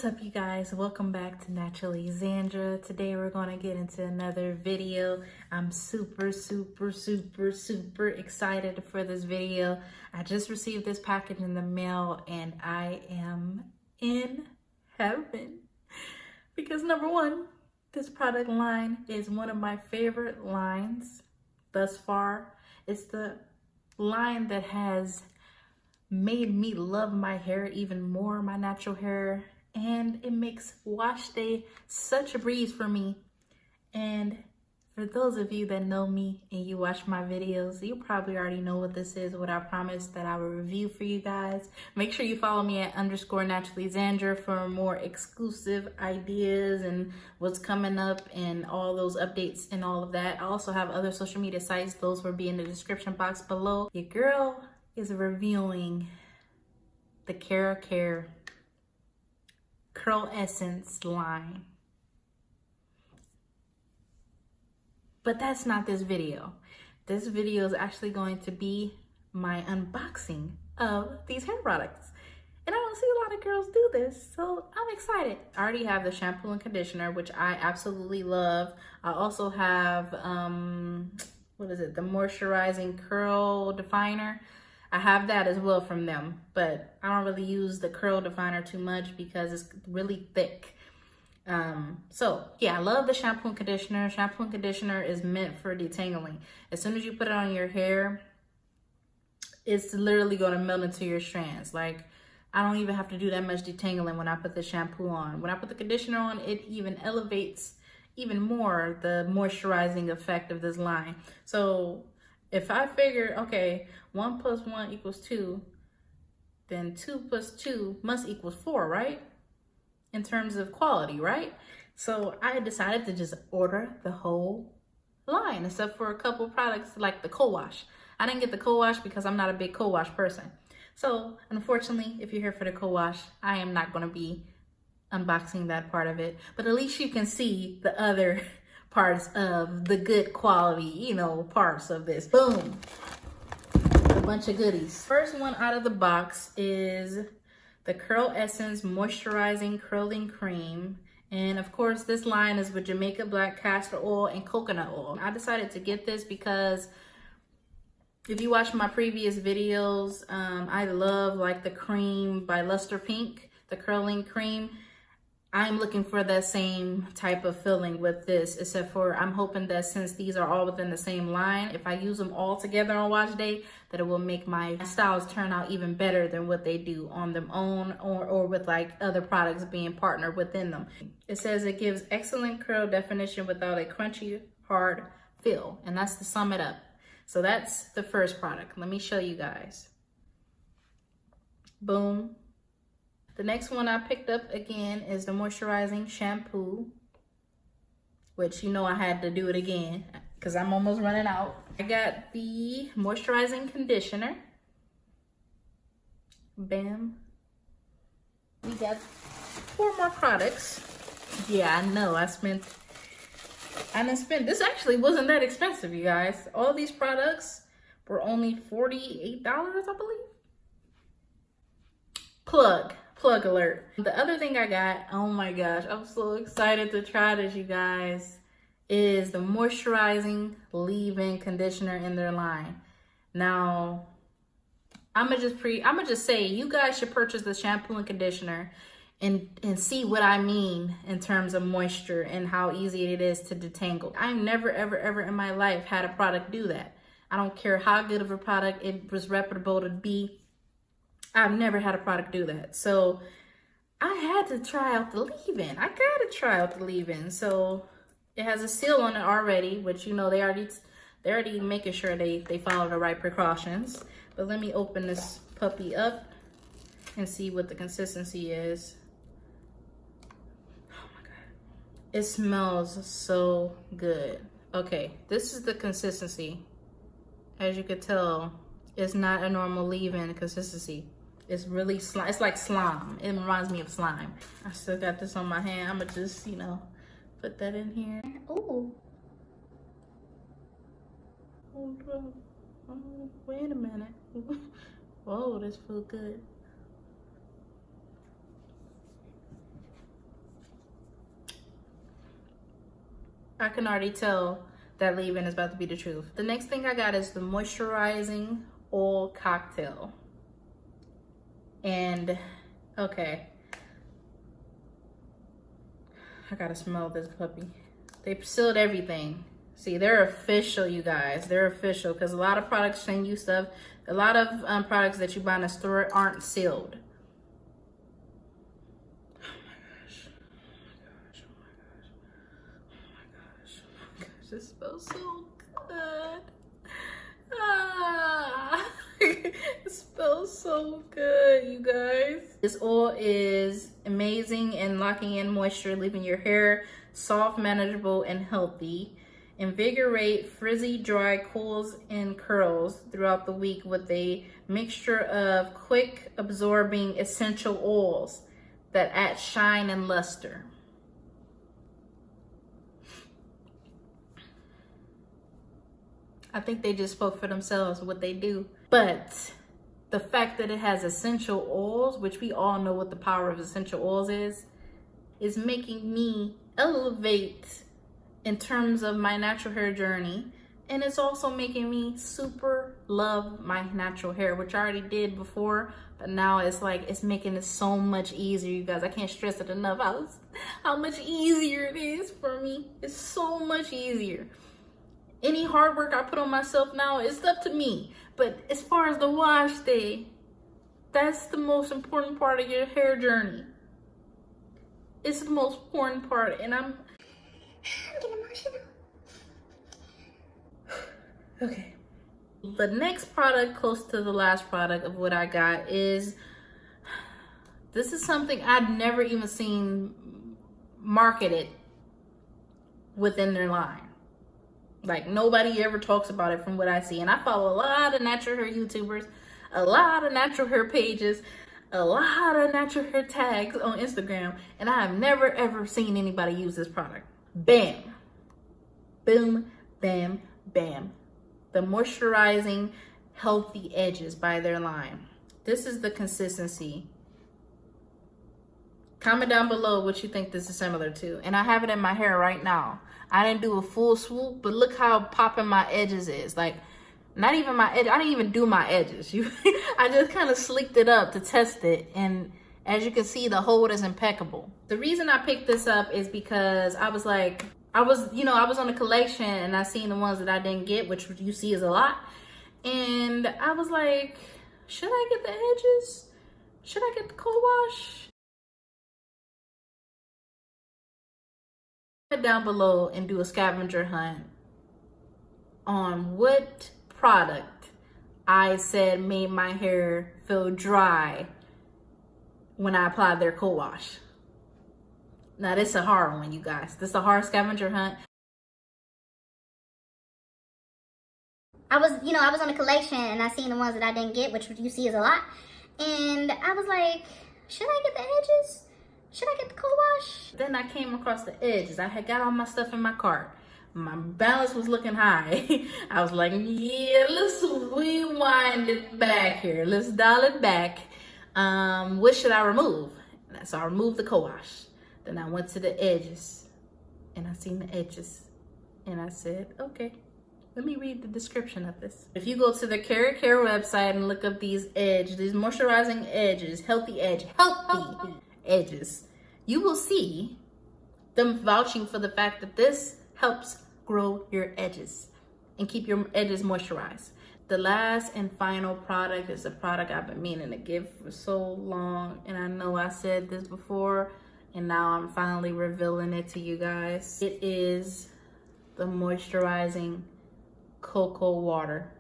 up, you guys? Welcome back to Naturally Zandra. Today we're going to get into another video. I'm super excited for this video. I just received this package in the mail and I am in heaven because number one, this product line is one of my favorite lines thus far. It's the line that has made me love my hair even more, my natural hair, and it makes wash day such a breeze for me. And for those of you that know me and you watch my videos, you probably already know what this is, what I promised that I will review for you guys. Make sure you follow me at _naturallysandra for more exclusive ideas and what's coming up and all those updates and all of that. I also have other social media sites. Those will be in the description box below. Your girl is reviewing the KeraCare Curlessence line. But that's not this video. This video is actually going to be my unboxing of these hair products. And I don't see a lot of girls do this, so I'm excited. I already have the shampoo and conditioner, which I absolutely love. I also have, what is it? The moisturizing curl definer. I have that as well from them, but I don't really use the curl definer too much because it's really thick. So yeah, I love the shampoo and conditioner. Shampoo and conditioner is meant for detangling. As soon as you put it on your hair, it's literally going to melt into your strands. Like, I don't even have to do that much detangling when I put the shampoo on. When I put the conditioner on, it even elevates even more the moisturizing effect of this line. So if I figure, okay, 1 + 1 = 2, then 2 + 2 must equal 4, right? In terms of quality, right? So I decided to just order the whole line, except for a couple products like the co-wash. I didn't get the co-wash because I'm not a big co-wash person. So unfortunately, if you're here for the co-wash, I am not gonna be unboxing that part of it, but at least you can see the other parts of the good quality, you know, parts of this. Boom, a bunch of goodies. First one out of the box is the Curlessence Moisturizing Curling Cream. And of course, this line is with Jamaica Black Castor Oil and Coconut Oil. I decided to get this because if you watch my previous videos, I love like the cream by Luster Pink, the curling cream. I'm looking for that same type of feeling with this, except for I'm hoping that since these are all within the same line, if I use them all together on wash day, that it will make my styles turn out even better than what they do on their own or with like other products being partnered within them. It says it gives excellent curl definition without a crunchy, hard feel. And that's to sum it up. So that's the first product. Let me show you guys. Boom. The next one I picked up again is the moisturizing shampoo, which you know I had to do it again because I'm almost running out. I got the moisturizing conditioner. Bam. We got 4 more products. Yeah, I know I didn't spend, this actually wasn't that expensive, you guys. All these products were only $48, I believe. Plug alert. The other thing I got, oh my gosh, I'm so excited to try this, you guys, is the moisturizing leave-in conditioner in their line. Now, I'ma just say you guys should purchase the shampoo and conditioner and see what I mean in terms of moisture and how easy it is to detangle. I've never ever in my life had a product do that. I don't care how good of a product it was reputable to be. I've never had a product do that. So I had to try out the leave-in. I gotta try out the leave-in. So it has a seal on it already, which, you know, they're already making sure they follow the right precautions. But let me open this puppy up and see what the consistency is. Oh my God. It smells so good. Okay, this is the consistency. As you could tell, it's not a normal leave-in consistency. It's really slime. It's like slime. It reminds me of slime. I still got this on my hand. I'm gonna just, you know, put that in here. Ooh. Oh, wait a minute. Whoa, this feels good. I can already tell that leave-in is about to be the truth. The next thing I got is the moisturizing oil cocktail. And okay, I gotta smell this puppy. They sealed everything. See, they're official, you guys. They're official, because a lot of products send you stuff. A lot of products that you buy in a store aren't sealed. Oh my gosh. It smells so good. Ah, it smells so good, you guys. This oil is amazing in locking in moisture, leaving your hair soft, manageable, and healthy. Invigorate frizzy, dry, coils, and curls throughout the week with a mixture of quick absorbing essential oils that add shine and luster. I think they just spoke for themselves what they do. But the fact that it has essential oils, which we all know what the power of essential oils is making me elevate in terms of my natural hair journey. And it's also making me super love my natural hair, which I already did before, but now it's like, it's making it so much easier, you guys. I can't stress it enough how much easier it is for me. It's so much easier. Any hard work I put on myself now, it's up to me. But as far as the wash day, that's the most important part of your hair journey. It's the most important part, and I'm getting emotional. Okay. The next product, close to the last product of what I got, is, this is something I'd never even seen marketed within their line. Like, nobody ever talks about it from what I see. And I follow a lot of natural hair YouTubers, a lot of natural hair pages, a lot of natural hair tags on Instagram, and I have never ever seen anybody use this product. Bam. Boom, bam, bam. The moisturizing healthy edges by their line. This is the consistency. Comment down below what you think this is similar to. And I have it in my hair right now. I didn't do a full swoop, but look how popping my edges is. Like, not even my edge. I didn't even do my edges. I just kind of slicked it up to test it. And as you can see, the hold is impeccable. The reason I picked this up is because I was like, I was on a collection and I seen the ones that I didn't get, which you see is a lot. And I was like, should I get the edges? Should I get the co-wash? Down below and do a scavenger hunt on what product I said made my hair feel dry when I applied their co-wash. Now this is a hard one, you guys. This is a hard scavenger hunt. I was on a collection and I seen the ones that I didn't get, which you see is a lot. And I was like, should I get the edges? Should I get the co-wash? Then I came across the edges. I had got all my stuff in my cart. My balance was looking high. I was like, yeah, let's rewind it back here. Let's dial it back. What should I remove? So I removed the co-wash. Then I went to the edges and I seen the edges. And I said, okay, let me read the description of this. If you go to the KeraCare website and look up these moisturizing edges, healthy edges, you will see them vouching for the fact that this helps grow your edges and keep your edges moisturized. The last and final product is a product I've been meaning to give for so long, and I know I said this before, and now I'm finally revealing it to you guys. It is the moisturizing cocoa water.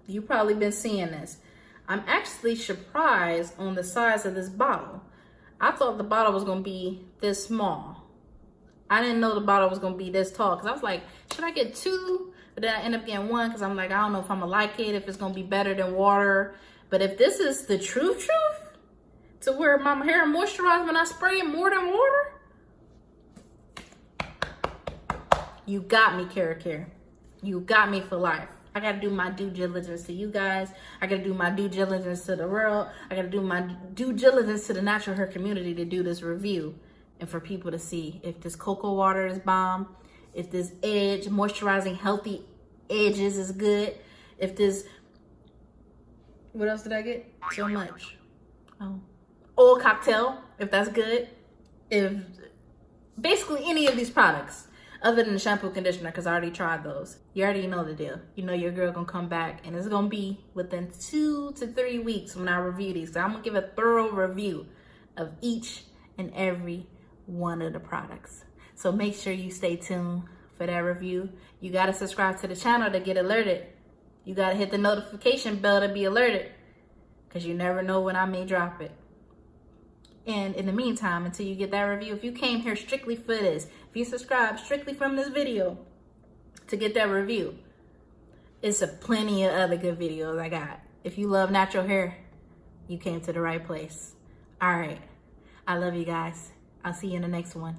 You've probably been seeing this. I'm actually surprised on the size of this bottle. I thought the bottle was gonna be this small. I didn't know the bottle was gonna be this tall, because I was like, should I get two? But then I end up getting one because I'm like, I don't know if I'm gonna like it, if it's gonna be better than water. But if this is the truth, to where my hair moisturized when I spray it more than water, you got me, KeraCare. You got me for life. I gotta do my due diligence to you guys. I gotta do my due diligence to the world. I gotta do my due diligence to the natural hair community to do this review and for people to see if this cocoa water is bomb, if this edge, moisturizing healthy edges is good, if this, what else did I get? So much. Oh, oil cocktail, if that's good. If basically any of these products other than the shampoo conditioner, because I already tried those. You already know the deal. You know your girl gonna come back, and it's gonna be within 2 to 3 weeks when I review these. So I'm gonna give a thorough review of each and every one of the products. So make sure you stay tuned for that review. You gotta subscribe to the channel to get alerted. You gotta hit the notification bell to be alerted, because you never know when I may drop it. And in the meantime, until you get that review, if you came here strictly for this, if you subscribe strictly from this video to get that review, it's a plenty of other good videos I got. If you love natural hair, you came to the right place. All right. I love you guys. I'll see you in the next one.